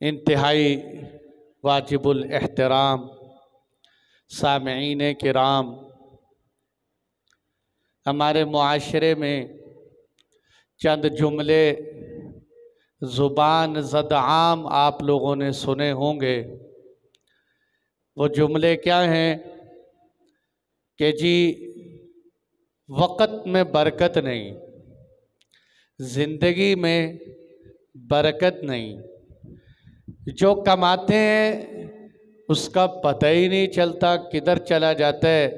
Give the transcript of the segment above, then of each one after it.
انتہائی واجب الاحترام سامعین کرام، ہمارے معاشرے میں چند جملے زبان زد عام آپ لوگوں نے سنے ہوں گے۔ وہ جملے کیا ہیں کہ جی وقت میں برکت نہیں، زندگی میں برکت نہیں، جو کماتے ہیں اس کا پتہ ہی نہیں چلتا کدھر چلا جاتا ہے،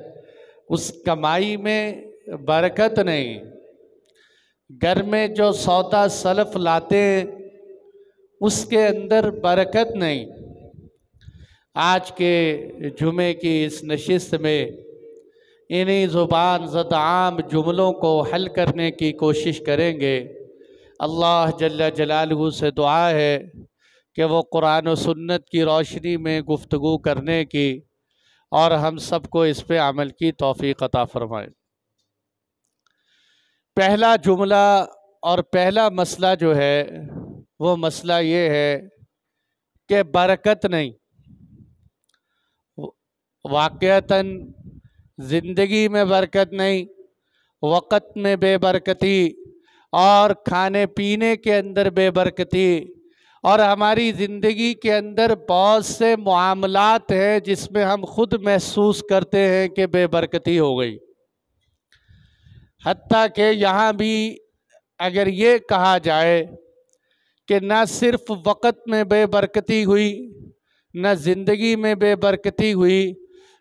اس کمائی میں برکت نہیں، گھر میں جو سودا سلف لاتے ہیں اس کے اندر برکت نہیں۔ آج کے جمعے کی اس نشست میں انہی زبان زد عام جملوں کو حل کرنے کی کوشش کریں گے۔ اللہ جل جلالہ سے دعا ہے کہ وہ قرآن و سنت کی روشنی میں گفتگو کرنے کی اور ہم سب کو اس پہ عمل کی توفیق عطا فرمائے۔ پہلا جملہ اور پہلا مسئلہ جو ہے وہ مسئلہ یہ ہے کہ برکت نہیں۔ واقعتاً زندگی میں برکت نہیں، وقت میں بے برکتی اور کھانے پینے کے اندر بے برکتی، اور ہماری زندگی کے اندر بہت سے معاملات ہیں جس میں ہم خود محسوس کرتے ہیں کہ بے برکتی ہو گئی۔ حتیٰ کہ یہاں بھی اگر یہ کہا جائے کہ نہ صرف وقت میں بے برکتی ہوئی، نہ زندگی میں بے برکتی ہوئی،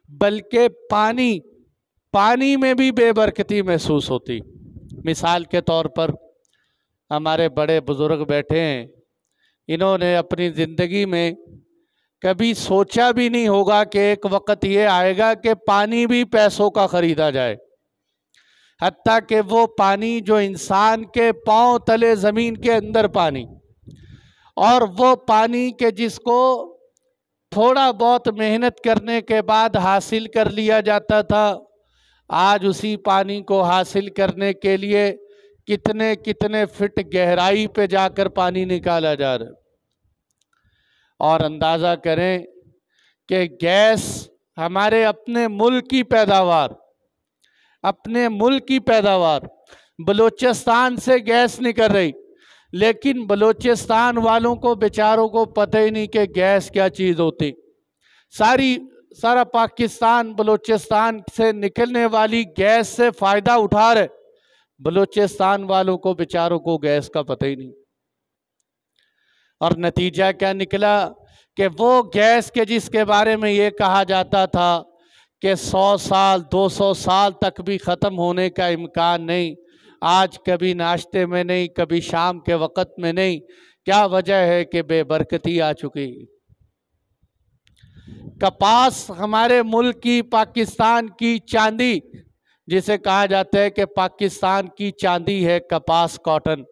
بلکہ پانی میں بھی بے برکتی محسوس ہوتی۔ مثال کے طور پر ہمارے بڑے بزرگ بیٹھے ہیں، انہوں نے اپنی زندگی میں کبھی سوچا بھی نہیں ہوگا کہ ایک وقت یہ آئے گا کہ پانی بھی پیسوں کا خریدا جائے، حتیٰ کہ وہ پانی جو انسان کے پاؤں تلے زمین کے اندر پانی، اور وہ پانی کہ جس کو تھوڑا بہت محنت کرنے کے بعد حاصل کر لیا جاتا تھا، آج اسی پانی کو حاصل کرنے کے لیے کتنے فٹ گہرائی پہ جا کر پانی نکالا جا رہا ہے۔ اور اندازہ کریں کہ گیس ہمارے اپنے ملک کی پیداوار بلوچستان سے گیس نکل رہی، لیکن بلوچستان والوں کو بیچاروں کو پتہ ہی نہیں کہ گیس کیا چیز ہوتی۔ سارا پاکستان بلوچستان سے نکلنے والی گیس سے فائدہ اٹھا رہے، بلوچستان والوں کو بیچاروں کو گیس کا پتہ ہی نہیں۔ اور نتیجہ کیا نکلا کہ وہ گیس کے جس کے بارے میں یہ کہا جاتا تھا کہ 100 سال 200 سال تک بھی ختم ہونے کا امکان نہیں، آج کبھی ناشتے میں نہیں، کبھی شام کے وقت میں نہیں۔ کیا وجہ ہے کہ بے برکتی آ چکی۔ کپاس ہمارے ملک کی، پاکستان کی چاندی، جسے کہا جاتا ہے کہ پاکستان کی چاندی ہے کپاس، کاٹن،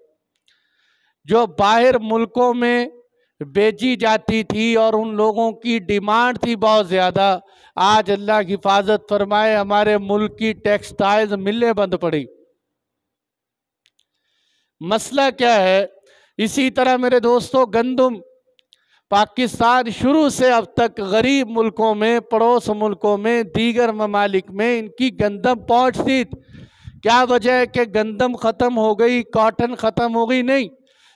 جو باہر ملکوں میں بیچی جاتی تھی اور ان لوگوں کی ڈیمانڈ تھی بہت زیادہ۔ آج اللہ کی حفاظت فرمائے ہمارے ملک کی ٹیکسٹائلز ملیں بند پڑی۔ مسئلہ کیا ہے؟ اسی طرح میرے دوستو، گندم پاکستان شروع سے اب تک غریب ملکوں میں، پڑوس ملکوں میں، دیگر ممالک میں ان کی گندم پہنچتی۔ کیا وجہ ہے کہ گندم ختم ہو گئی، کاٹن ختم ہو گئی؟ نہیں،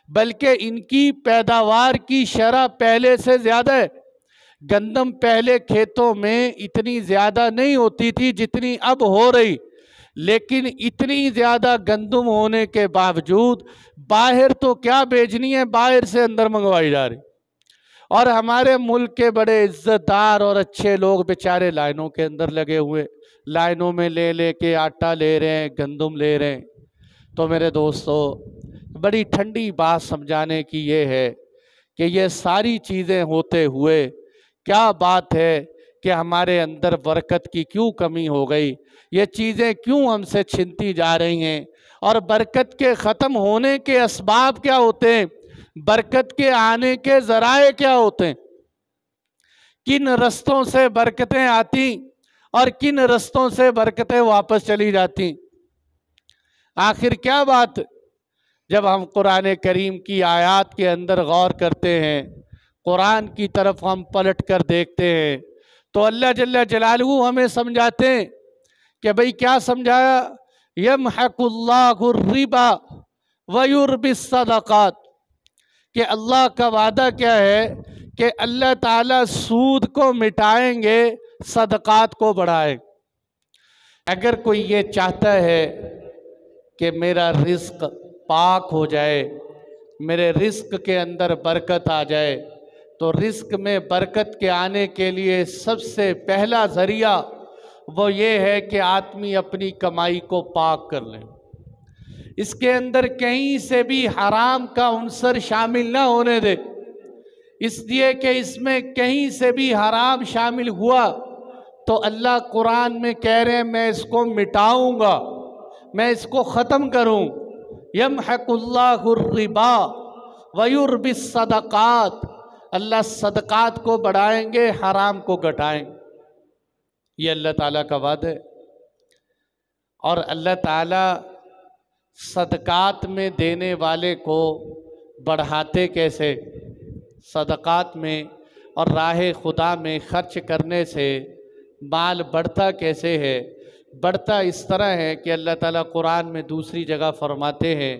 بلکہ ان کی پیداوار کی شرح پہلے سے زیادہ ہے۔ گندم پہلے کھیتوں میں اتنی زیادہ نہیں ہوتی تھی جتنی اب ہو رہی، لیکن اتنی زیادہ گندم ہونے کے باوجود باہر تو کیا بیچنی ہے، باہر سے اندر منگوائی جا رہی۔ اور ہمارے ملک کے بڑے عزت دار اور اچھے لوگ بیچارے لائنوں کے اندر لگے ہوئے، لائنوں میں لے کے آٹا لے رہے ہیں، گندم لے رہے ہیں۔ تو میرے دوستو، بڑی ٹھنڈی بات سمجھانے کی یہ ہے کہ یہ ساری چیزیں ہوتے ہوئے کیا بات ہے کہ ہمارے اندر برکت کی کیوں کمی ہو گئی، یہ چیزیں کیوں ہم سے چھنتی جا رہی ہیں، اور برکت کے ختم ہونے کے اسباب کیا ہوتے ہیں، برکت کے آنے کے ذرائع کیا ہوتے ہیں، کن رستوں سے برکتیں آتی اور کن رستوں سے برکتیں واپس چلی جاتی۔ آخر کیا بات؟ جب ہم قرآن کریم کی آیات کے اندر غور کرتے ہیں، قرآن کی طرف ہم پلٹ کر دیکھتے ہیں تو اللہ جل جلالہ ہمیں سمجھاتے ہیں کہ بھئی کیا سمجھایا؟ یمحق اللہ الربا ویربی الصدقات، کہ اللہ کا وعدہ کیا ہے کہ اللہ تعالیٰ سود کو مٹائیں گے، صدقات کو بڑھائیں۔ اگر کوئی یہ چاہتا ہے کہ میرا رزق پاک ہو جائے، میرے رزق کے اندر برکت آ جائے، تو رزق میں برکت کے آنے کے لیے سب سے پہلا ذریعہ وہ یہ ہے کہ آدمی اپنی کمائی کو پاک کر لے، اس کے اندر کہیں سے بھی حرام کا عنصر شامل نہ ہونے دے، اس لیے کہ اس میں کہیں سے بھی حرام شامل ہوا تو اللہ قرآن میں کہہ رہے ہیں میں اس کو مٹاؤں گا، میں اس کو ختم کروں۔ یمحق اللہ الربا ویربی الصدقات، اللہ صدقات کو بڑھائیں گے، حرام کو گھٹائیں گے، یہ اللہ تعالیٰ کا وعدہ ہے۔ اور اللہ تعالیٰ صدقات میں دینے والے کو بڑھاتے کیسے؟ صدقات میں اور راہ خدا میں خرچ کرنے سے مال بڑھتا کیسے ہے؟ بڑھتا اس طرح ہے کہ اللہ تعالیٰ قرآن میں دوسری جگہ فرماتے ہیں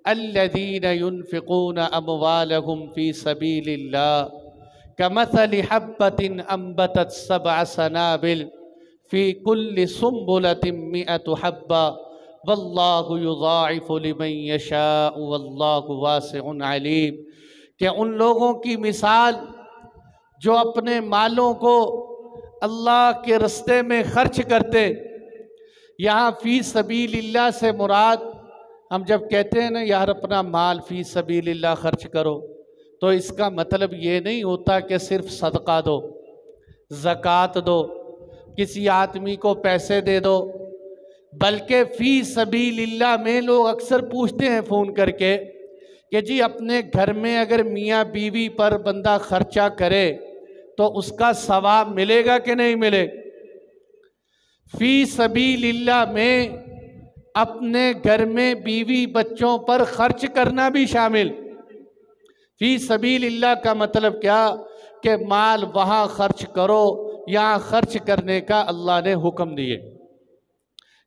الذین ينفقون اموالهم فی سبیل اللہ کمثل حبۃ انبتت سبع سنابل فی کل سنبلۃ مئۃ حبۃ واللہ یضاعف لمن یشاء واللہ واسع علیم، کہ ان لوگوں کی مثال جو اپنے مالوں کو اللہ کے رستے میں خرچ کرتے، یہاں فی سبیل اللہ سے مراد، ہم جب کہتے ہیں نا یار اپنا مال فی سبیل اللہ خرچ کرو، تو اس کا مطلب یہ نہیں ہوتا کہ صرف صدقہ دو، زکوٰۃ دو، کسی آدمی کو پیسے دے دو، بلکہ فی سبیل اللہ میں لوگ اکثر پوچھتے ہیں فون کر کے کہ جی اپنے گھر میں اگر میاں بیوی پر بندہ خرچہ کرے تو اس کا ثواب ملے گا کہ نہیں ملے؟ فی سبیل اللہ میں اپنے گھر میں بیوی بچوں پر خرچ کرنا بھی شامل۔ فی سبیل اللہ کا مطلب کیا؟ کہ مال وہاں خرچ کرو، یہاں خرچ کرنے کا اللہ نے حکم دیے۔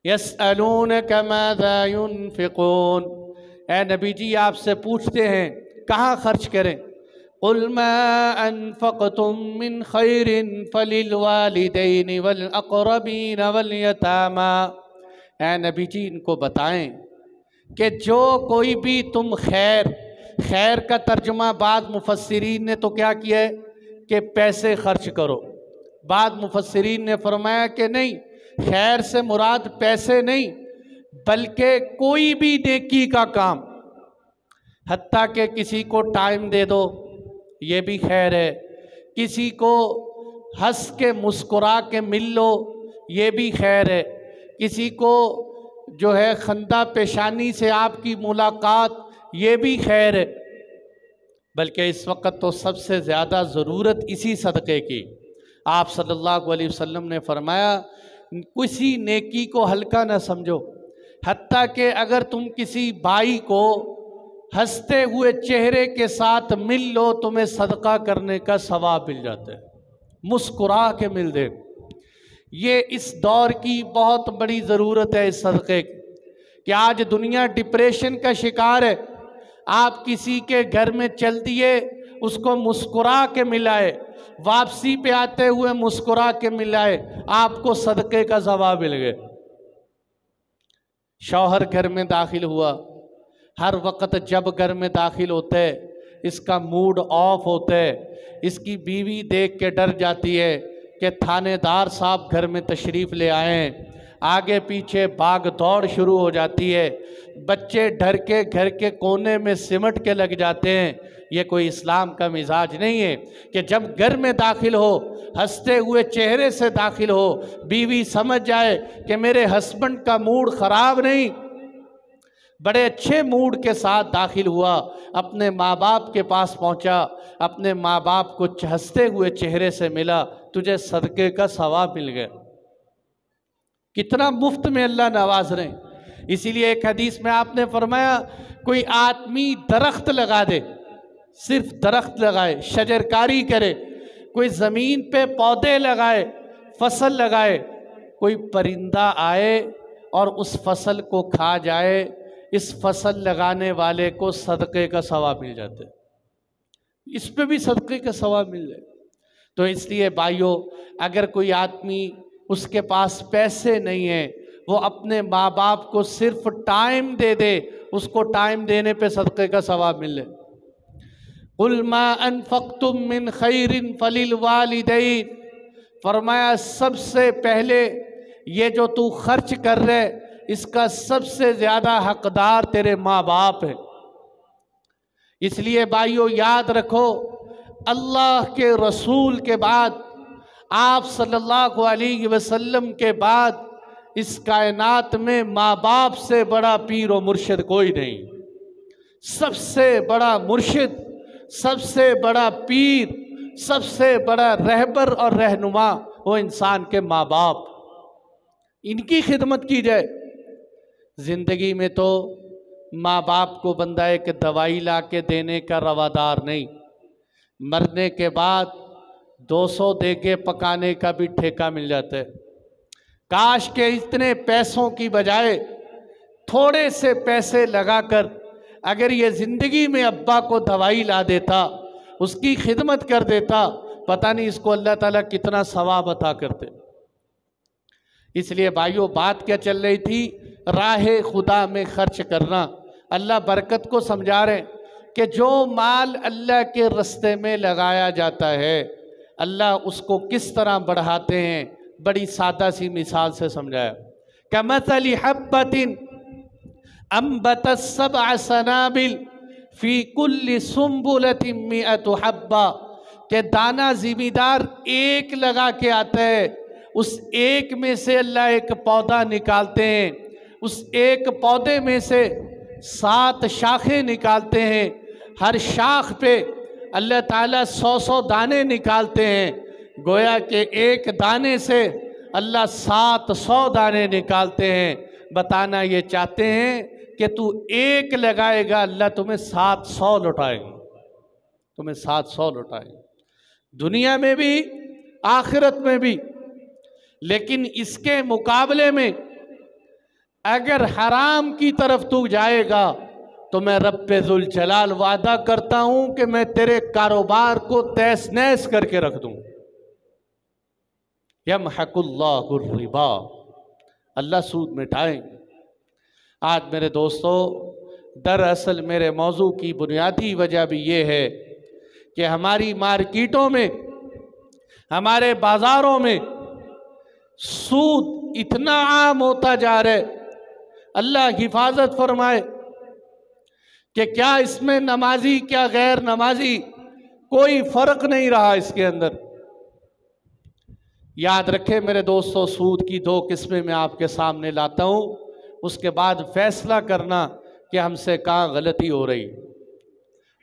یسألونک ماذا ينفقون، اے نبی جی آپ سے پوچھتے ہیں کہاں خرچ کریں؟ قل ما انفقتم من خیر فللوالدین والاقربین والیتامی، اے نبی جی ان کو بتائیں کہ جو کوئی بھی تم خیر کا ترجمہ بعض مفسرین نے تو کیا کیا ہے کہ پیسے خرچ کرو، بعض مفسرین نے فرمایا کہ نہیں، خیر سے مراد پیسے نہیں بلکہ کوئی بھی نیکی کا کام، حتیٰ کہ کسی کو ٹائم دے دو یہ بھی خیر ہے، کسی کو ہنس کے مسکرا کے مل لو یہ بھی خیر ہے، کسی کو جو ہے خندہ پیشانی سے آپ کی ملاقات یہ بھی خیر ہے، بلکہ اس وقت تو سب سے زیادہ ضرورت اسی صدقے کی۔ آپ صلی اللہ علیہ وسلم نے فرمایا کسی نیکی کو ہلکا نہ سمجھو، حتیٰ کہ اگر تم کسی بھائی کو ہنستے ہوئے چہرے کے ساتھ مل لو تمہیں صدقہ کرنے کا ثواب مل جاتا ہے، مسکرا کے مل دے۔ یہ اس دور کی بہت بڑی ضرورت ہے اس صدقے کی، کہ آج دنیا ڈپریشن کا شکار ہے، آپ کسی کے گھر میں چل دیے اس کو مسکرا کے ملائے، واپسی پہ آتے ہوئے مسکرا کے ملائے، آپ کو صدقے کا ثواب مل گئے۔ شوہر گھر میں داخل ہوا، ہر وقت جب گھر میں داخل ہوتا ہے اس کا موڈ آف ہوتا ہے، اس کی بیوی دیکھ کے ڈر جاتی ہے کہ تھانے دار صاحب گھر میں تشریف لے آئیں، آگے پیچھے بھاگ دوڑ شروع ہو جاتی ہے، بچے ڈر کے گھر کے کونے میں سمٹ کے لگ جاتے ہیں۔ یہ کوئی اسلام کا مزاج نہیں ہے کہ جب گھر میں داخل ہو ہنستے ہوئے چہرے سے داخل ہو، بیوی سمجھ جائے کہ میرے ہسبینڈ کا موڈ خراب نہیں، بڑے اچھے موڈ کے ساتھ داخل ہوا، اپنے ماں باپ کے پاس پہنچا، اپنے ماں باپ کو ہنستے ہوئے چہرے سے ملا، تجھے صدقے کا ثواب مل گیا۔ کتنا مفت میں اللہ نواز رہے ہیں۔ اسی لیے ایک حدیث میں آپ نے فرمایا کوئی آدمی درخت لگا دے، صرف درخت لگائے، شجرکاری کرے، کوئی زمین پہ پودے لگائے، فصل لگائے، کوئی پرندہ آئے اور اس فصل کو کھا جائے، اس فصل لگانے والے کو صدقے کا ثواب مل جاتا ہے، اس پہ بھی صدقے کا ثواب مل جائے۔ تو اس لیے بھائیو، اگر کوئی آدمی اس کے پاس پیسے نہیں ہیں، وہ اپنے ماں باپ کو صرف ٹائم دے دے، اس کو ٹائم دینے پہ صدقے کا ثواب ملے۔ قُلْ مَا أَنفَقْتُم مِّن خَيْرٍ فَلِلْوَالِدَيْنِ، فرمایا سب سے پہلے یہ جو تو خرچ کر رہے، اس کا سب سے زیادہ حقدار تیرے ماں باپ ہیں۔ اس لیے بھائیو یاد رکھو، اللہ کے رسول کے بعد، آپ صلی اللہ علیہ وسلم کے بعد، اس کائنات میں ماں باپ سے بڑا پیر و مرشد کوئی نہیں۔ سب سے بڑا مرشد، سب سے بڑا پیر، سب سے بڑا رہبر اور رہنما وہ انسان کے ماں باپ، ان کی خدمت کی جائے۔ زندگی میں تو ماں باپ کو بندہ ایک دوائی لا کے دینے کا روادار نہیں، مرنے کے بعد 200 دیگے پکانے کا بھی ٹھیکہ مل جاتا ہے۔ کاش کہ اتنے پیسوں کی بجائے تھوڑے سے پیسے لگا کر اگر یہ زندگی میں ابا کو دوائی لا دیتا، اس کی خدمت کر دیتا، پتہ نہیں اس کو اللہ تعالیٰ کتنا ثواب عطا کرتے۔ اس لیے بھائیو، بات کیا چل رہی تھی؟ راہ خدا میں خرچ کرنا۔ اللہ برکت کو سمجھا رہے ہیں کہ جو مال اللہ کے رستے میں لگایا جاتا ہے، اللہ اس کو کس طرح بڑھاتے ہیں، بڑی سادہ سی مثال سے سمجھایا۔ کَمَثَلِ حَبَّةٍ أَنبَتَتْ سَبْعَ سَنَابِلَ فِي كُلِّ سُنبُلَةٍ مِّائَةُ حَبَّةٍ، کہ دانہ زمیندار ایک لگا کے آتا ہے، اس ایک میں سے اللہ ایک پودا نکالتے ہیں، اس ایک پودے میں سے 7 شاخیں نکالتے ہیں، ہر شاخ پہ اللہ تعالیٰ 100 دانے نکالتے ہیں، گویا کہ ایک دانے سے اللہ 700 دانے نکالتے ہیں۔ بتانا یہ چاہتے ہیں کہ تو ایک لگائے گا، اللہ تمہیں 700 لوٹائے گا، تمہیں 700 لوٹائے گا، دنیا میں بھی آخرت میں بھی۔ لیکن اس کے مقابلے میں اگر حرام کی طرف تو جائے گا تو میں رب ذوالجلال وعدہ کرتا ہوں کہ میں تیرے کاروبار کو تیس نیس کر کے رکھ دوں۔ یمحق اللہ الربا، اللہ سود مٹائیں۔ آج میرے دوستو، دراصل میرے موضوع کی بنیادی وجہ بھی یہ ہے کہ ہماری مارکیٹوں میں، ہمارے بازاروں میں سود اتنا عام ہوتا جا رہا ہے۔ اللہ حفاظت فرمائے کہ کیا اس میں نمازی کیا غیر نمازی کوئی فرق نہیں رہا اس کے اندر۔ یاد رکھیں میرے دوستو، سود کی 2 قسمیں میں آپ کے سامنے لاتا ہوں، اس کے بعد فیصلہ کرنا کہ ہم سے کہاں غلطی ہو رہی،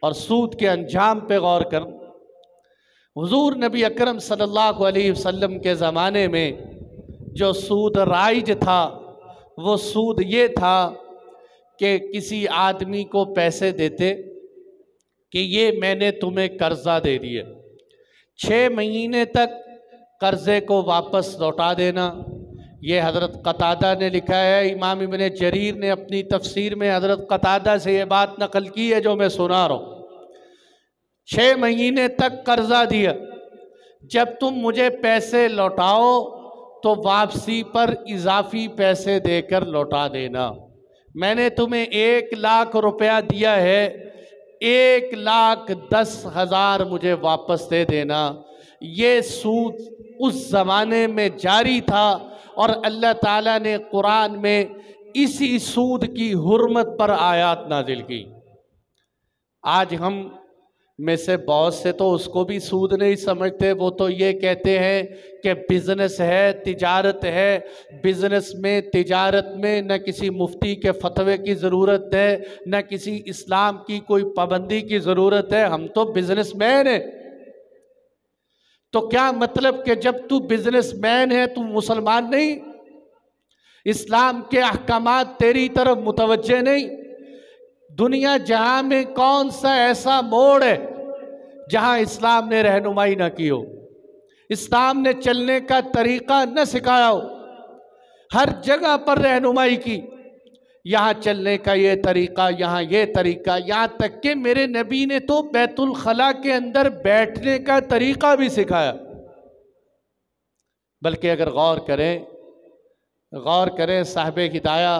اور سود کے انجام پہ غور کرنا۔ حضور نبی اکرم صلی اللہ علیہ وسلم کے زمانے میں جو سود رائج تھا، وہ سود یہ تھا کہ کسی آدمی کو پیسے دیتے کہ یہ میں نے تمہیں قرضہ دے دیا، 6 مہینے تک قرضے کو واپس لوٹا دینا۔ یہ حضرت قتادہ نے لکھا ہے، امام ابن جریر نے اپنی تفسیر میں حضرت قتادہ سے یہ بات نقل کی ہے جو میں سنا رہا ہوں۔ 6 مہینے تک قرضہ دیا، جب تم مجھے پیسے لوٹاؤ تو واپسی پر اضافی پیسے دے کر لوٹا دینا۔ میں نے تمہیں 1 لاکھ روپیہ دیا ہے، 1,10,000 مجھے واپس دے دینا۔ یہ سود اس زمانے میں جاری تھا، اور اللہ تعالیٰ نے قرآن میں اسی سود کی حرمت پر آیات نازل کی۔ آج ہم میں سے بہت سے تو اس کو بھی سود نہیں سمجھتے، وہ تو یہ کہتے ہیں کہ بزنس ہے، تجارت ہے، بزنس میں تجارت میں نہ کسی مفتی کے فتوے کی ضرورت ہے، نہ کسی اسلام کی کوئی پابندی کی ضرورت ہے، ہم تو بزنس مین ہیں۔ تو کیا مطلب کہ جب تو بزنس مین ہے تو مسلمان نہیں؟ اسلام کے احکامات تیری طرف متوجہ نہیں؟ دنیا جہاں میں کون سا ایسا موڑ ہے جہاں اسلام نے رہنمائی نہ کی ہو، اسلام نے چلنے کا طریقہ نہ سکھایا ہو؟ ہر جگہ پر رہنمائی کی، یہاں چلنے کا یہ طریقہ، یہاں یہ طریقہ، یہاں تک کہ میرے نبی نے تو بیت الخلاء کے اندر بیٹھنے کا طریقہ بھی سکھایا۔ بلکہ اگر غور کریں صاحب ہدایہ،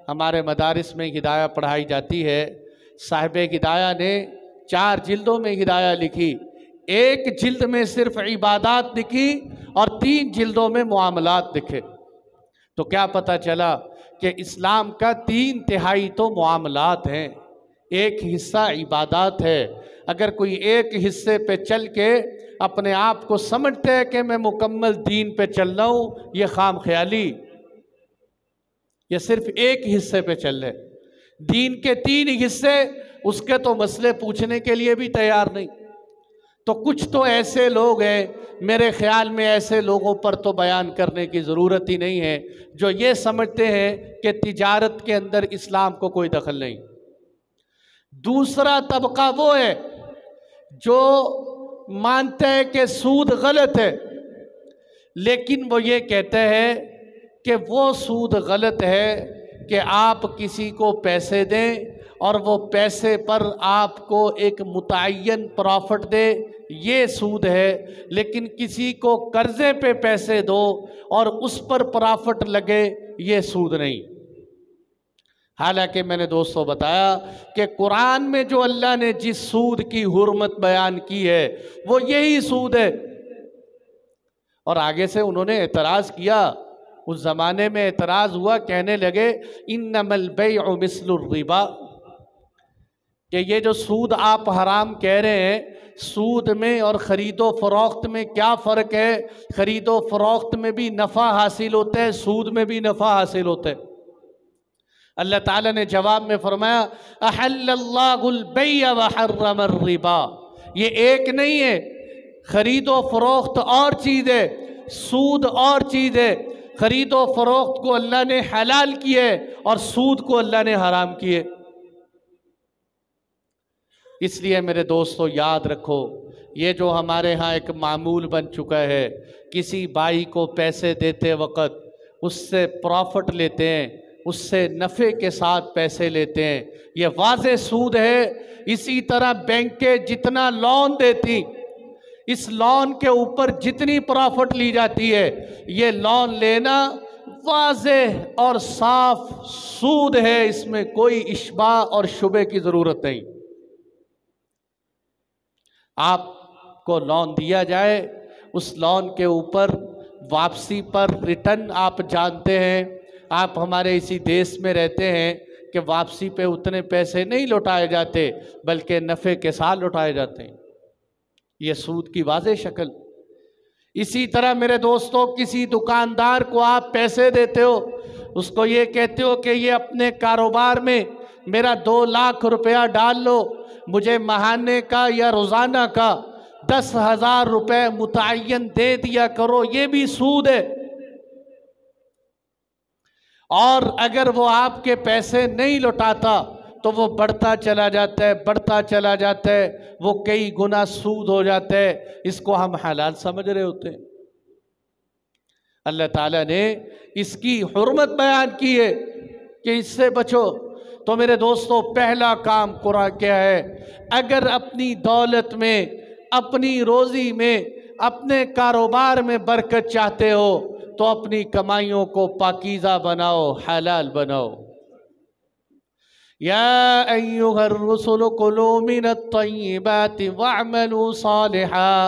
ہمارے مدارس میں ہدایہ پڑھائی جاتی ہے، صاحب ہدایہ نے 4 جلدوں میں ہدایہ لکھی، 1 جلد میں صرف عبادات لکھی اور 3 جلدوں میں معاملات لکھے۔ تو کیا پتہ چلا کہ اسلام کا 3/3 تو معاملات ہیں، 1 حصہ عبادات ہے۔ اگر کوئی ایک حصے پہ چل کے اپنے آپ کو سمجھتے ہے کہ میں مکمل دین پہ چل رہا ہوں، یہ خام خیالی، یہ صرف 1 حصے پہ چل رہے۔ دین کے 3 حصے، اس کے تو مسئلے پوچھنے کے لیے بھی تیار نہیں۔ تو کچھ تو ایسے لوگ ہیں، میرے خیال میں ایسے لوگوں پر تو بیان کرنے کی ضرورت ہی نہیں ہے، جو یہ سمجھتے ہیں کہ تجارت کے اندر اسلام کو کوئی دخل نہیں۔ دوسرا طبقہ وہ ہے جو مانتا ہے کہ سود غلط ہے، لیکن وہ یہ کہتے ہیں کہ وہ سود غلط ہے کہ آپ کسی کو پیسے دیں اور وہ پیسے پر آپ کو ایک متعین پرافٹ دے، یہ سود ہے۔ لیکن کسی کو قرضے پہ پیسے دو اور اس پر پرافٹ لگے، یہ سود نہیں۔ حالانکہ میں نے دوستوں بتایا کہ قرآن میں جو اللہ نے جس سود کی حرمت بیان کی ہے وہ یہی سود ہے۔ اور آگے سے انہوں نے اعتراض کیا، اس زمانے میں اعتراض ہوا، کہنے لگے انما البیع مثل الربا، کہ یہ جو سود آپ حرام کہہ رہے ہیں، سود میں اور خرید و فروخت میں کیا فرق ہے؟ خرید و فروخت میں بھی نفع حاصل ہوتا ہے، سود میں بھی نفع حاصل ہوتا ہے۔ اللہ تعالیٰ نے جواب میں فرمایا احل اللہ البیع وحرم الربا، یہ ایک نہیں ہے، خرید و فروخت اور چیز ہے، سود اور چیز ہے۔ خرید و فروخت کو اللہ نے حلال کیا ہے اور سود کو اللہ نے حرام کیے۔ اس لیے میرے دوستو یاد رکھو، یہ جو ہمارے ہاں ایک معمول بن چکا ہے، کسی بھائی کو پیسے دیتے وقت اس سے پرافٹ لیتے ہیں، اس سے نفع کے ساتھ پیسے لیتے ہیں، یہ واضح سود ہے۔ اسی طرح بینکیں جتنا لون دیتی، اس لون کے اوپر جتنی پرافٹ لی جاتی ہے، یہ لون لینا واضح اور صاف سود ہے، اس میں کوئی اشباع اور شبہ کی ضرورت نہیں۔ آپ کو لون دیا جائے، اس لون کے اوپر واپسی پر ریٹرن آپ جانتے ہیں، آپ ہمارے اسی دیش میں رہتے ہیں کہ واپسی پہ اتنے پیسے نہیں لوٹائے جاتے بلکہ نفع کے ساتھ لوٹائے جاتے ہیں، یہ سود کی واضح شکل۔ اسی طرح میرے دوستو، کسی دکاندار کو آپ پیسے دیتے ہو، اس کو یہ کہتے ہو کہ یہ اپنے کاروبار میں میرا 2 لاکھ روپیہ ڈال لو، مجھے ماہانے کا یا روزانہ کا 10,000 روپے متعین دے دیا کرو، یہ بھی سود ہے۔ اور اگر وہ آپ کے پیسے نہیں لوٹاتا تو وہ بڑھتا چلا جاتا ہے، بڑھتا چلا جاتا ہے، وہ کئی گنا سود ہو جاتا ہے، اس کو ہم حلال سمجھ رہے ہوتے ہیں۔ اللہ تعالیٰ نے اس کی حرمت بیان کی ہے کہ اس سے بچو۔ تو میرے دوستو، پہلا کام قرآن کیا ہے؟ اگر اپنی دولت میں، اپنی روزی میں، اپنے کاروبار میں برکت چاہتے ہو تو اپنی کمائیوں کو پاکیزہ بناؤ، حلال بناؤ۔ یا ایھا الرسل کلوا من الطیبات واعملوا صالحا،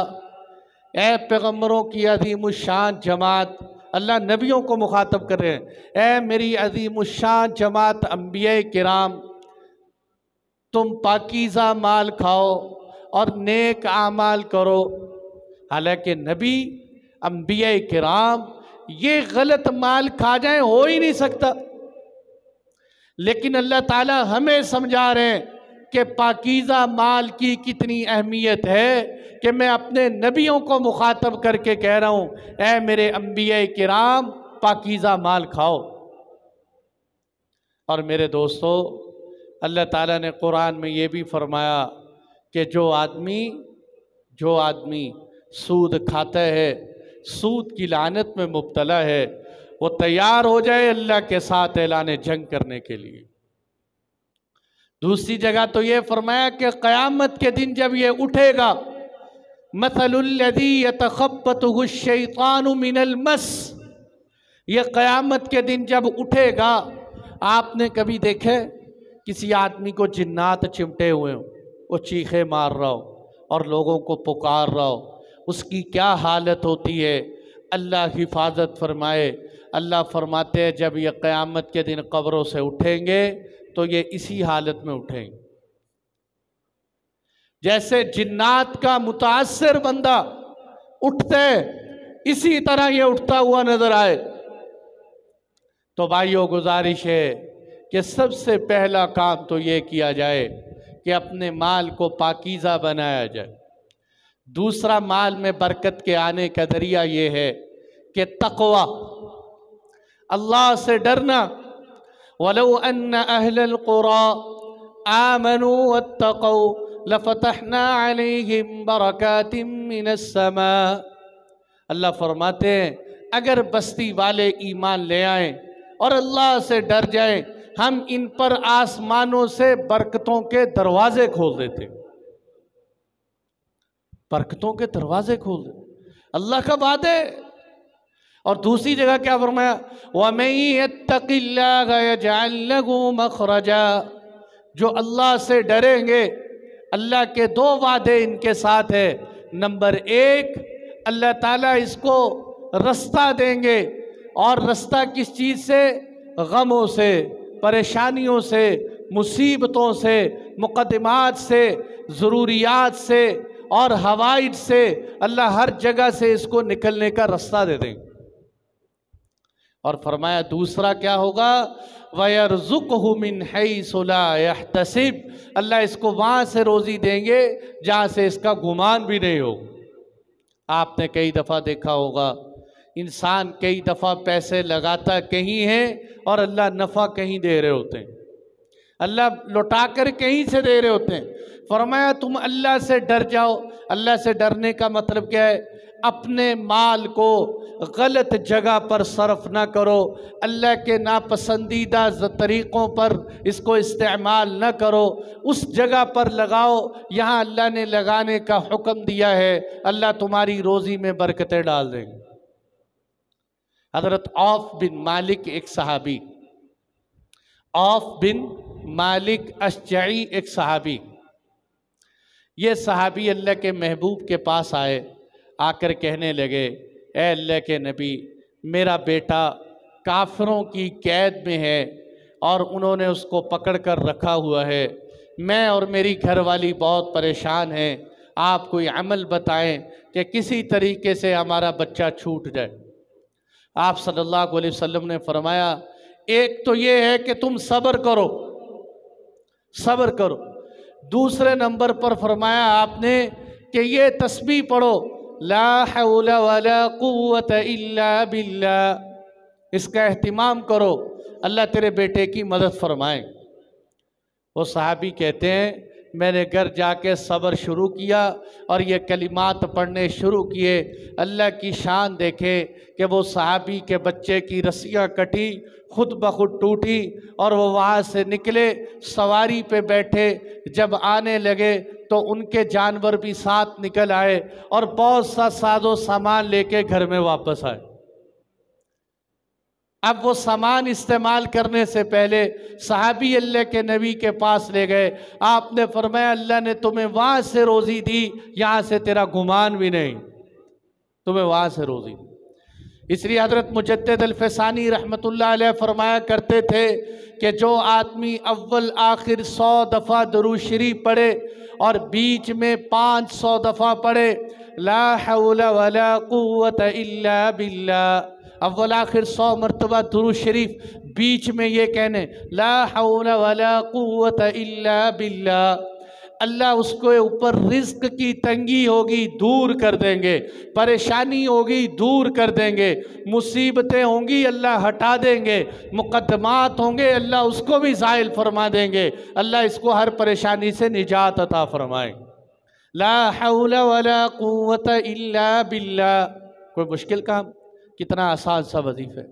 اے پیغمبروں کی عظیم الشان جماعت، اللہ نبیوں کو مخاطب کر رہے ہیں، اے میری عظیم الشان جماعت انبیاء کرام، تم پاکیزہ مال کھاؤ اور نیک اعمال کرو۔ حالانکہ نبی، انبیاء کرام یہ غلط مال کھا جائیں ہو ہی نہیں سکتا، لیکن اللہ تعالیٰ ہمیں سمجھا رہے ہیں کہ پاکیزہ مال کی کتنی اہمیت ہے، کہ میں اپنے نبیوں کو مخاطب کر کے کہہ رہا ہوں، اے میرے انبیاء کرام پاکیزہ مال کھاؤ۔ اور میرے دوستو، اللہ تعالیٰ نے قرآن میں یہ بھی فرمایا کہ جو آدمی سود کھاتا ہے، سود کی لعنت میں مبتلا ہے، وہ تیار ہو جائے اللہ کے ساتھ اعلان جنگ کرنے کے لیے۔ دوسری جگہ تو یہ فرمایا کہ قیامت کے دن جب یہ اٹھے گا، مثل الذی یتخبطہ الشیطان من المس، یہ قیامت کے دن جب اٹھے گا، آپ نے کبھی دیکھے کسی آدمی کو جنات چمٹے ہوئے ہوں، وہ چیخے مار رہا ہو اور لوگوں کو پکار رہا ہو، اس کی کیا حالت ہوتی ہے؟ اللہ حفاظت فرمائے۔ اللہ فرماتے ہیں جب یہ قیامت کے دن قبروں سے اٹھیں گے تو یہ اسی حالت میں اٹھیں گے، جیسے جنات کا متاثر بندہ اٹھتے اسی طرح یہ اٹھتا ہوا نظر آئے۔ تو بھائیوں گزارش ہے کہ سب سے پہلا کام تو یہ کیا جائے کہ اپنے مال کو پاکیزہ بنایا جائے۔ دوسرا مال میں برکت کے آنے کا ذریعہ یہ ہے کہ تقوی، اللہ سے ڈرنا۔ وَلَوْ أَنَّ أَهْلَ الْقُرَىٰ آمَنُوا وَاتَّقَوْا لَفَتَحْنَا عَلَيْهِمْ بَرَكَاتٍ مِّنَ السَّمَاءِ، اللہ فرماتے ہیں اگر بستی والے ایمان لے آئیں اور اللہ سے ڈر جائیں، ہم ان پر آسمانوں سے برکتوں کے دروازے کھول دیتے، برکتوں کے دروازے کھول دیتے، اللہ کا وعدہ ہے۔ اور دوسری جگہ کیا فرمایا؟ وَمَن يَتَّقِ اللَّهَ يَجْعَل لَّهُ مَخْرَجًا، جو اللہ سے ڈریں گے، اللہ کے دو وعدے ان کے ساتھ ہے۔ نمبر ایک، اللہ تعالیٰ اس کو رستہ دیں گے، اور رستہ کس چیز سے؟ غموں سے، پریشانیوں سے، مصیبتوں سے، مقدمات سے، ضروریات سے اور حوائج سے، اللہ ہر جگہ سے اس کو نکلنے کا رستہ دے دیں گے۔ اور فرمایا دوسرا کیا ہوگا؟ وَيَرْزُقْهُ مِنْ حَيْثُ لَا يَحْتَسِبْ، اللہ اس کو وہاں سے روزی دیں گے جہاں سے اس کا گمان بھی نہیں ہو۔ آپ نے کئی دفعہ دیکھا ہوگا انسان کئی دفعہ پیسے لگاتا کہیں ہے اور اللہ نفع کہیں دے رہے ہوتے ہیں، اللہ لوٹا کر کہیں سے دے رہے ہوتے ہیں۔ فرمایا تم اللہ سے ڈر جاؤ۔ اللہ سے ڈرنے کا مطلب کیا ہے؟ اپنے مال کو غلط جگہ پر صرف نہ کرو، اللہ کے ناپسندیدہ طریقوں پر اس کو استعمال نہ کرو، اس جگہ پر لگاؤ یہاں اللہ نے لگانے کا حکم دیا ہے، اللہ تمہاری روزی میں برکتیں ڈال دیں گے۔ حضرت عوف بن مالک ایک صحابی، عوف بن مالک اشجعی ایک صحابی، یہ صحابی اللہ کے محبوب کے پاس آئے، آ کر کہنے لگے اے اللہ کے نبی، میرا بیٹا کافروں کی قید میں ہے اور انہوں نے اس کو پکڑ کر رکھا ہوا ہے، میں اور میری گھر والی بہت پریشان ہیں، آپ کوئی عمل بتائیں کہ کسی طریقے سے ہمارا بچہ چھوٹ جائے۔ آپ صلی اللہ علیہ وسلم نے فرمایا ایک تو یہ ہے کہ تم صبر کرو، صبر کرو۔ دوسرے نمبر پر فرمایا آپ نے کہ یہ تسبیح پڑھو، لا حول ولا قوت الا باللہ، اس کا اہتمام کرو، اللہ تیرے بیٹے کی مدد فرمائیں۔ وہ صحابی کہتے ہیں میں نے گھر جا کے صبر شروع کیا اور یہ کلمات پڑھنے شروع کیے۔ اللہ کی شان دیکھے کہ وہ صحابی کے بچے کی رسیاں کٹی، خود بخود ٹوٹی اور وہ وہاں سے نکلے، سواری پہ بیٹھے، جب آنے لگے تو ان کے جانور بھی ساتھ نکل آئے اور بہت سا ساز و سامان لے کے گھر میں واپس آئے۔ اب وہ سامان استعمال کرنے سے پہلے صحابی اللہ کے نبی کے پاس لے گئے، آپ نے فرمایا اللہ نے تمہیں وہاں سے روزی دی یہاں سے تیرا گمان بھی نہیں، تمہیں وہاں سے روزی دی۔ اس لیے حضرت مجدد الفسانی رحمت اللہ علیہ فرمایا کرتے تھے کہ جو آدمی اول آخر 100 دفعہ درود شریف پڑھے اور بیچ میں 500 دفعہ پڑھے لا حول ولا قوت الا باللہ، اول آخر 100 مرتبہ درود شریف، بیچ میں یہ کہنے لا حول ولا قوت الا باللہ، اللہ اس کے اوپر رزق کی تنگی ہوگی دور کر دیں گے، پریشانی ہوگی دور کر دیں گے، مصیبتیں ہوں گی اللہ ہٹا دیں گے، مقدمات ہوں گے اللہ اس کو بھی زائل فرما دیں گے، اللہ اس کو ہر پریشانی سے نجات عطا فرمائیں۔ لا حول ولا قوت الا باللہ، کوئی مشکل کام، کتنا آسان سا وظیفہ ہے۔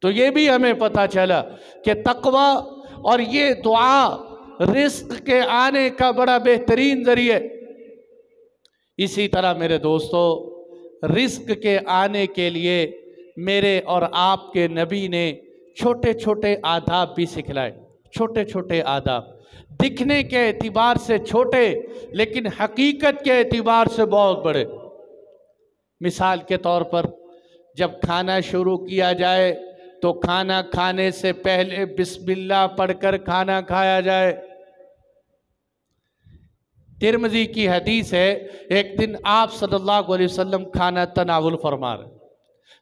تو یہ بھی ہمیں پتہ چلا کہ تقوی اور یہ دعا رزق کے آنے کا بڑا بہترین ذریعہ۔ اسی طرح میرے دوستو، رزق کے آنے کے لیے میرے اور آپ کے نبی نے چھوٹے چھوٹے آداب بھی سکھلائے، چھوٹے چھوٹے آداب، دکھنے کے اعتبار سے چھوٹے لیکن حقیقت کے اعتبار سے بہت بڑے۔ مثال کے طور پر جب کھانا شروع کیا جائے تو کھانا کھانے سے پہلے بسم اللہ پڑھ کر کھانا کھایا جائے۔ ترمذی کی حدیث ہے، ایک دن آپ صلی اللہ علیہ وسلم کھانا تناول فرما رہے،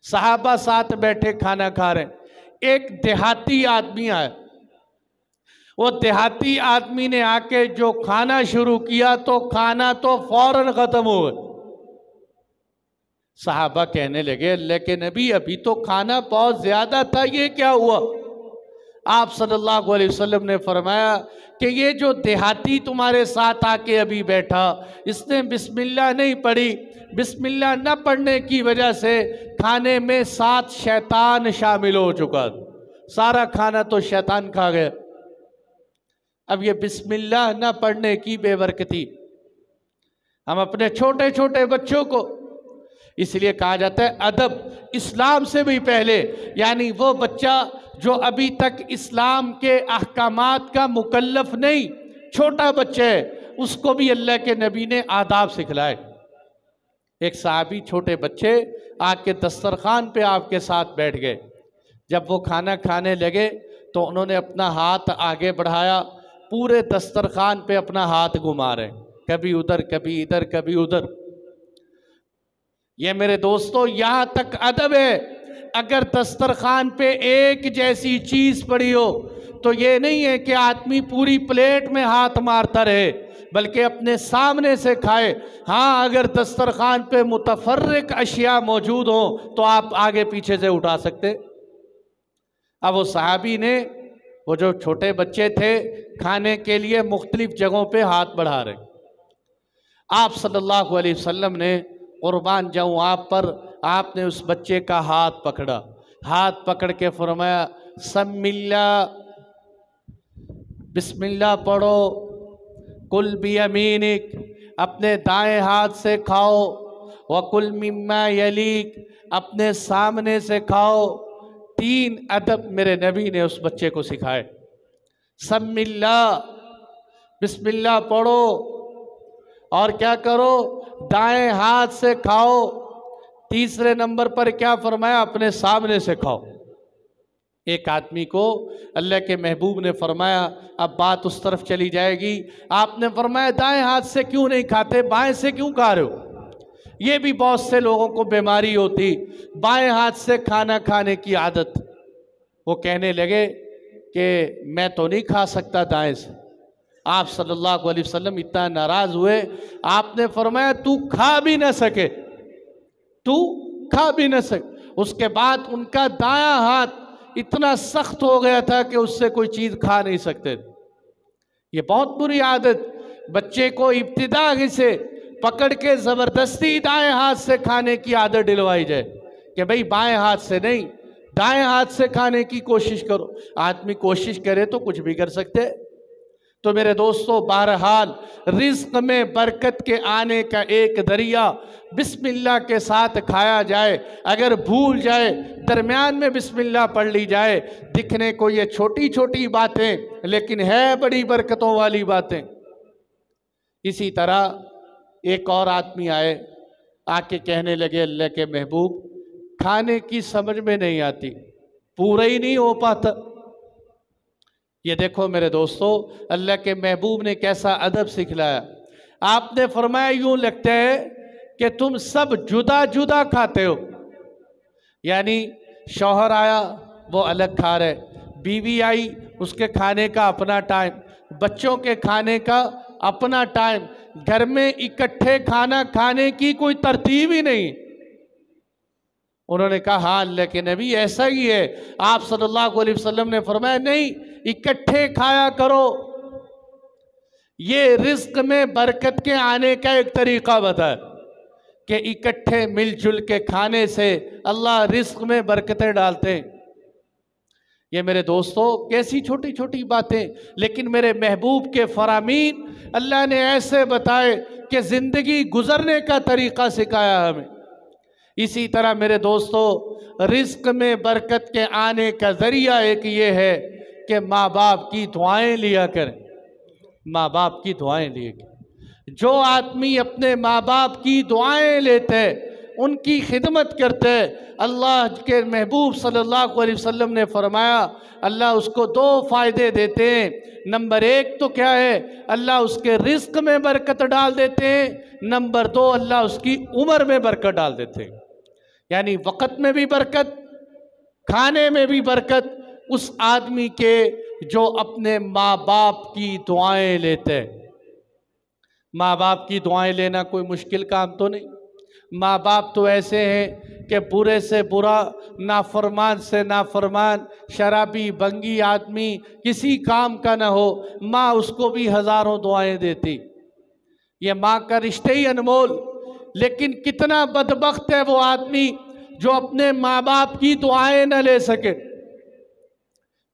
صحابہ ساتھ بیٹھے کھانا کھا رہے ہیں، ایک دیہاتی آدمی آیا، وہ دیہاتی آدمی نے آ کے جو کھانا شروع کیا تو کھانا تو فوراً ختم ہو گیا۔ صحابہ کہنے لگے اللہ کے نبی ابھی تو کھانا بہت زیادہ تھا، یہ کیا ہوا؟ آپ صلی اللہ علیہ وسلم نے فرمایا کہ یہ جو دیہاتی تمہارے ساتھ آ کے ابھی بیٹھا، اس نے بسم اللہ نہیں پڑھی، بسم اللہ نہ پڑھنے کی وجہ سے کھانے میں 7 شیطان شامل ہو چکا، سارا کھانا تو شیطان کھا گیا۔ اب یہ بسم اللہ نہ پڑھنے کی بے برکتی ہم اپنے چھوٹے چھوٹے بچوں کو، اس لیے کہا جاتا ہے ادب اسلام سے بھی پہلے، یعنی وہ بچہ جو ابھی تک اسلام کے احکامات کا مکلف نہیں، چھوٹا بچہ ہے، اس کو بھی اللہ کے نبی نے آداب سکھلائے۔ ایک صحابی چھوٹے بچے آ کے دسترخوان پہ آپ کے ساتھ بیٹھ گئے، جب وہ کھانا کھانے لگے تو انہوں نے اپنا ہاتھ آگے بڑھایا، پورے دسترخوان پہ اپنا ہاتھ گھما رہے ہیں، کبھی ادھر کبھی ادھر کبھی ادھر۔ یہ میرے دوستو یہاں تک ادب ہے، اگر دسترخوان پہ ایک جیسی چیز پڑی ہو تو یہ نہیں ہے کہ آدمی پوری پلیٹ میں ہاتھ مارتا رہے، بلکہ اپنے سامنے سے کھائے۔ ہاں اگر دسترخوان پہ متفرق اشیاء موجود ہوں تو آپ آگے پیچھے سے اٹھا سکتے۔ اب وہ صحابی نے، وہ جو چھوٹے بچے تھے، کھانے کے لیے مختلف جگہوں پہ ہاتھ بڑھا رہے، آپ صلی اللہ علیہ وسلم نے قربان جاؤں آپ پر، آپ نے اس بچے کا ہاتھ پکڑا، ہاتھ پکڑ کے فرمایا سم اللہ، بسم اللہ پڑھو، کل بیمینک، اپنے دائیں ہاتھ سے کھاؤ، وکل مما یلیک، اپنے سامنے سے کھاؤ۔ 3 ادب میرے نبی نے اس بچے کو سکھائے، سم اللہ، بسم اللہ پڑھو، اور کیا کرو، دائیں ہاتھ سے کھاؤ۔ تیسرے نمبر پر کیا فرمایا، اپنے سامنے سے کھاؤ۔ ایک آدمی کو اللہ کے محبوب نے فرمایا، اب بات اس طرف چلی جائے گی، آپ نے فرمایا دائیں ہاتھ سے کیوں نہیں کھاتے، بائیں سے کیوں کھا رہے ہو؟ یہ بھی بہت سے لوگوں کو بیماری ہوتی، بائیں ہاتھ سے کھانا کھانے کی عادت۔ وہ کہنے لگے کہ میں تو نہیں کھا سکتا دائیں سے۔ آپ صلی اللہ علیہ وسلم اتنا ناراض ہوئے، آپ نے فرمایا تو کھا بھی نہ سکے، تو کھا بھی نہ سکے۔ اس کے بعد ان کا دایاں ہاتھ اتنا سخت ہو گیا تھا کہ اس سے کوئی چیز کھا نہیں سکتے۔ یہ بہت بری عادت، بچے کو ابتدا سے پکڑ کے زبردستی دائیں ہاتھ سے کھانے کی عادت ڈلوائی جائے کہ بھئی بائیں ہاتھ سے نہیں، دائیں ہاتھ سے کھانے کی کوشش کرو۔ آدمی کوشش کرے تو کچھ بھی کر سکتے۔ تو میرے دوستو بہرحال رزق میں برکت کے آنے کا ایک ذریعہ بسم اللہ کے ساتھ کھایا جائے، اگر بھول جائے درمیان میں بسم اللہ پڑھ لی جائے۔ دکھنے کو یہ چھوٹی چھوٹی باتیں لیکن ہے بڑی برکتوں والی باتیں۔ اسی طرح ایک اور آدمی آئے، آ کے کہنے لگے اللہ کے محبوب کھانے کی سمجھ میں نہیں آتی، پورا ہی نہیں ہو پاتا۔ یہ دیکھو میرے دوستو اللہ کے محبوب نے کیسا ادب سکھلایا۔ آپ نے فرمایا یوں لگتا ہے کہ تم سب جدا جدا کھاتے ہو، یعنی شوہر آیا وہ الگ کھا رہے، بیوی آئی اس کے کھانے کا اپنا ٹائم، بچوں کے کھانے کا اپنا ٹائم، گھر میں اکٹھے کھانا کھانے کی کوئی ترتیب ہی نہیں۔ انہوں نے کہا ہاں اللہ کے نبی ایسا ہی ہے۔ آپ صلی اللہ علیہ وسلم نے فرمایا نہیں، اکٹھے کھایا کرو، یہ رزق میں برکت کے آنے کا ایک طریقہ بتایا کہ اکٹھے مل جل کے کھانے سے اللہ رزق میں برکتیں ڈالتے ہیں۔ یہ میرے دوستو کیسی چھوٹی چھوٹی باتیں، لیکن میرے محبوب کے فرامین اللہ نے ایسے بتائے کہ زندگی گزرنے کا طریقہ سکھایا ہمیں۔ اسی طرح میرے دوستو رزق میں برکت کے آنے کا ذریعہ ایک یہ ہے کہ ماں باپ کی دعائیں لیا کریں، ماں باپ کی دعائیں لیا کریں۔ جو آدمی اپنے ماں باپ کی دعائیں لیتے ہیں، ان کی خدمت کرتے ہیں، اللہ کے محبوب صلی اللہ علیہ وسلم نے فرمایا اللہ اس کو 2 فائدے دیتے ہیں۔ نمبر 1 تو کیا ہے، اللہ اس کے رزق میں برکت ڈال دیتے ہیں۔ نمبر 2 اللہ اس کی عمر میں برکت ڈال دیتے ہیں، یعنی وقت میں بھی برکت، کھانے میں بھی برکت اس آدمی کے جو اپنے ماں باپ کی دعائیں لیتے ہیں۔ ماں باپ کی دعائیں لینا کوئی مشکل کام تو نہیں۔ ماں باپ تو ایسے ہیں کہ برے سے برا، نافرمان سے نافرمان، شرابی بنگی آدمی کسی کام کا نہ ہو، ماں اس کو بھی ہزاروں دعائیں دیتی۔ یہ ماں کا رشتہ ہی انمول۔ لیکن کتنا بدبخت ہے وہ آدمی جو اپنے ماں باپ کی دعائیں نہ لے سکے۔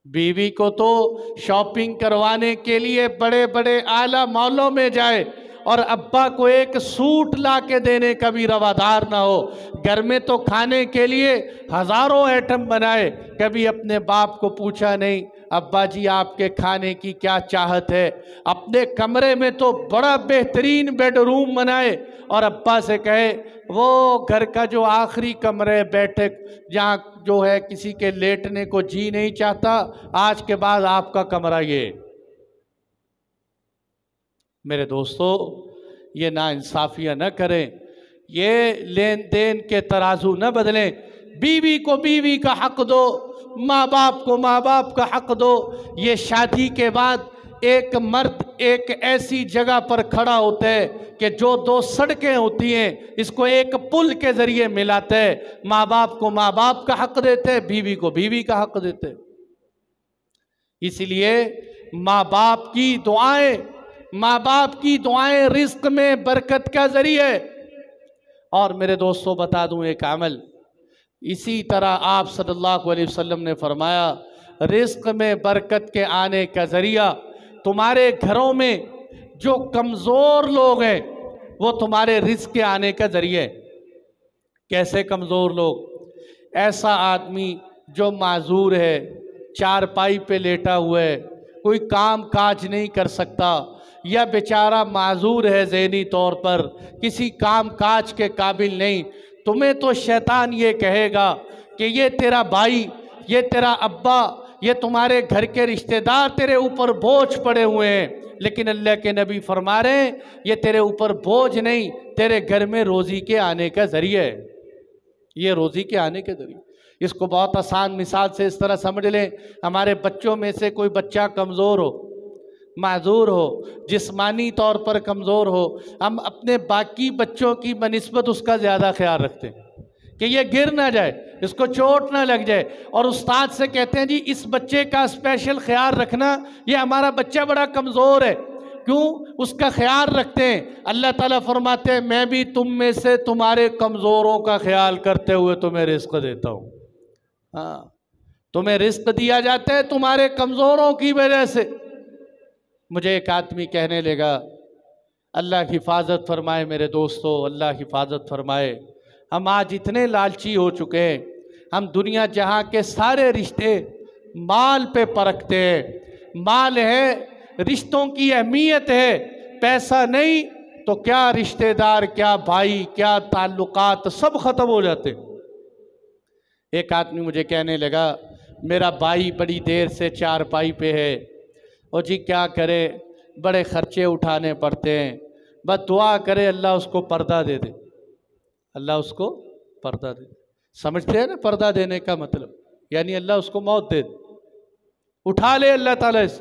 بیوی کو تو شاپنگ کروانے کے لیے بڑے بڑے اعلیٰ مالوں میں جائے اور ابا کو ایک سوٹ لا کے دینے کا بھی روادار نہ ہو، گھر میں تو کھانے کے لیے ہزاروں آئٹم بنائے، کبھی اپنے باپ کو پوچھا نہیں ابا جی آپ کے کھانے کی کیا چاہت ہے۔ اپنے کمرے میں تو بڑا بہترین بیڈ روم بنائے اور ابا سے کہے وہ گھر کا جو آخری کمرے بیٹھک جہاں جو ہے کسی کے لیٹنے کو جی نہیں چاہتا، آج کے بعد آپ کا کمرہ یہ۔ میرے دوستو یہ ناانصافیاں نہ کریں، یہ لین دین کے ترازو نہ بدلیں۔ بیوی کو بیوی کا حق دو، ماں باپ کو ماں باپ کا حق دو۔ یہ شادی کے بعد ایک مرد ایک ایسی جگہ پر کھڑا ہوتا ہے کہ جو 2 سڑکیں ہوتی ہیں اس کو ایک پل کے ذریعے ملاتے ہیں۔ ماں باپ کو ماں باپ کا حق دیتے، بیوی کو بیوی کا حق دیتے۔ اس لیے ماں باپ کی دعائیں رزق میں برکت کا ذریعہ ہے۔ اور میرے دوستوں بتا دوں ایک عمل، اسی طرح آپ صلی اللہ علیہ وسلم نے فرمایا رزق میں برکت کے آنے کا ذریعہ تمہارے گھروں میں جو کمزور لوگ ہیں وہ تمہارے رزق کے آنے کا ذریعہ ہے۔ کیسے کمزور لوگ؟ ایسا آدمی جو معذور ہے، چارپائی پہ لیٹا ہوا ہے، کوئی کام کاج نہیں کر سکتا، یا بیچارہ معذور ہے ذہنی طور پر، کسی کام کاج کے قابل نہیں، تمہیں تو شیطان یہ کہے گا کہ یہ تیرا بھائی، یہ تیرا ابا، یہ تمہارے گھر کے رشتہ دار تیرے اوپر بوجھ پڑے ہوئے ہیں۔ لیکن اللہ کے نبی فرما رہے ہیں یہ تیرے اوپر بوجھ نہیں، تیرے گھر میں روزی کے آنے کا ذریعہ ہے۔ یہ روزی کے آنے کے ذریعہ، اس کو بہت آسان مثال سے اس طرح سمجھ لیں، ہمارے بچوں میں سے کوئی بچہ کمزور ہو، معذور ہو، جسمانی طور پر کمزور ہو، ہم اپنے باقی بچوں کی بنسبت اس کا زیادہ خیال رکھتے ہیں کہ یہ گر نہ جائے، اس کو چوٹ نہ لگ جائے، اور استاد سے کہتے ہیں جی اس بچے کا اسپیشل خیال رکھنا، یہ ہمارا بچہ بڑا کمزور ہے۔ کیوں اس کا خیال رکھتے ہیں؟ اللہ تعالیٰ فرماتے ہیں میں بھی تم میں سے تمہارے کمزوروں کا خیال کرتے ہوئے تمہیں رزق دیتا ہوں۔ ہاں، تمہیں رزق دیا جاتا ہے تمہارے کمزوروں کی وجہ سے۔ مجھے ایک آدمی کہنے لگا اللہ حفاظت فرمائے میرے دوستو، اللہ حفاظت فرمائے، ہم آج اتنے لالچی ہو چکے ہیں، ہم دنیا جہاں کے سارے رشتے مال پہ پرکھتے ہیں۔ مال ہے، رشتوں کی اہمیت ہے، پیسہ نہیں تو کیا رشتہ دار، کیا بھائی، کیا تعلقات سب ختم ہو جاتے۔ ایک آدمی مجھے کہنے لگا میرا بھائی بڑی دیر سے چارپائی پہ ہے، اور جی کیا کرے، بڑے خرچے اٹھانے پڑتے ہیں، بس دعا کرے اللہ اس کو پردہ دے دے، اللہ اس کو پردہ دے دے۔ سمجھتے ہیں نا پردہ دینے کا مطلب؟ یعنی اللہ اس کو موت دے دے، اٹھا لے اللہ تعالیٰ اس۔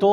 2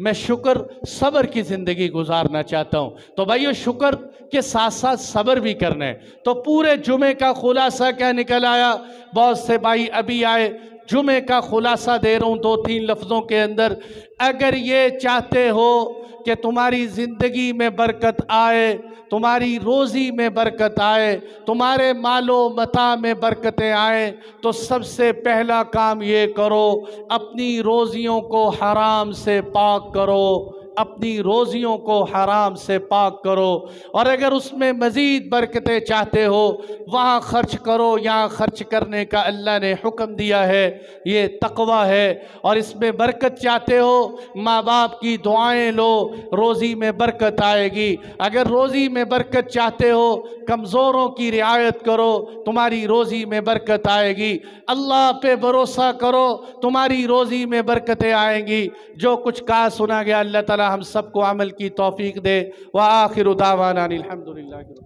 میں شکر صبر کی زندگی گزارنا چاہتا ہوں۔ تو بھائیو شکر کے ساتھ ساتھ صبر بھی کرنا ہے۔ تو پورے جمعے کا خلاصہ کیا نکل آیا؟ بہت سے بھائی ابھی آئے، جمعے کا خلاصہ دے رہا ہوں 2-3 لفظوں کے اندر۔ اگر یہ چاہتے ہو کہ تمہاری زندگی میں برکت آئے، تمہاری روزی میں برکت آئے، تمہارے مال و متاع میں برکتیں آئیں، تو سب سے پہلا کام یہ کرو، اپنی روزیوں کو حرام سے پاک کرو، اپنی روزیوں کو حرام سے پاک کرو۔ اور اگر اس میں مزید برکتیں چاہتے ہو، وہاں خرچ کرو، یہاں خرچ کرنے کا اللہ نے حکم دیا ہے، یہ تقوی ہے۔ اور اس میں برکت چاہتے ہو، ماں باپ کی دعائیں لو، روزی میں برکت آئے گی۔ اگر روزی میں برکت چاہتے ہو، کمزوروں کی رعایت کرو، تمہاری روزی میں برکت آئے گی۔ اللہ پہ بھروسہ کرو، تمہاری روزی میں برکتیں آئیں گی۔ جو کچھ کہا سنا گیا، اللہ تعالی ہم سب کو عمل کی توفیق دے۔ وآخر دعوانا الحمدللہ۔